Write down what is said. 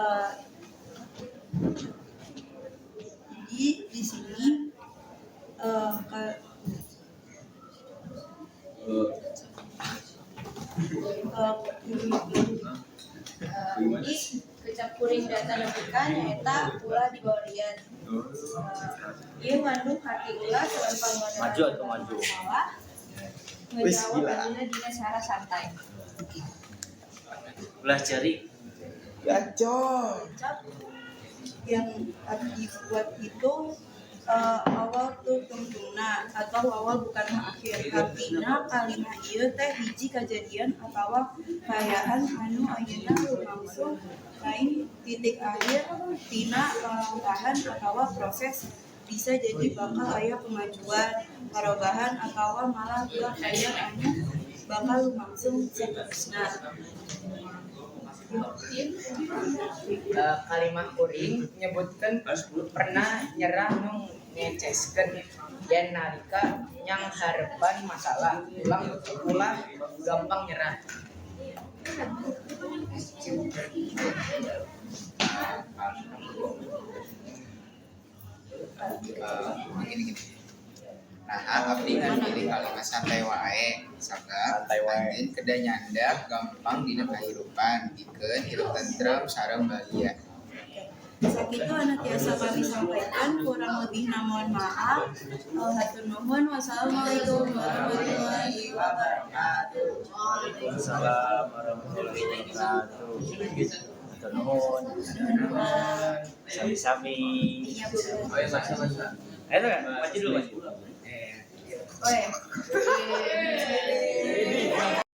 Uh, jadi di sini ini kecap kuring data nepikan eta ulah di bawah liat. Ieu ngandung hati ulah selain panggonan maju atau maju ngejawab ajeuna dina cara santai. ulah cari gacor Yang dibuat itu awal tuh tungtungna atau awal bukan akhir. Artinya kalimat ieu teh hiji kejadian atawa kaayaan anu ayeuna langsung lain titik akhir tina panganggahan atawa proses. Bisa jadi bakal aya kemajuan, perubahan atawa malah bukan aya anu bakal langsung seterusna. Kalimat kuring nyebutkan pernah nyerah nu ngeceskeun yen nalika nyang harepan masalah ulah gampang nyerah. Gini. Nah, abdi pilih kalimat santai wae, misalkan anjeun kedah nyandak gampang dina kahirupan, pikeun hirup tentrem sareng bahagia. Sakitu anu tiasa kami sampaikan, kurang lebih mohon maaf. Hatur nuhun. Wassalamualaikum warahmatullahi wabarakatuh. Waalaikumsalam warahmatullahi wabarakatuh. Hatur nuhun. Sami-sami. Iya, Bu. Ayo kan, maju dulu. Oh ya.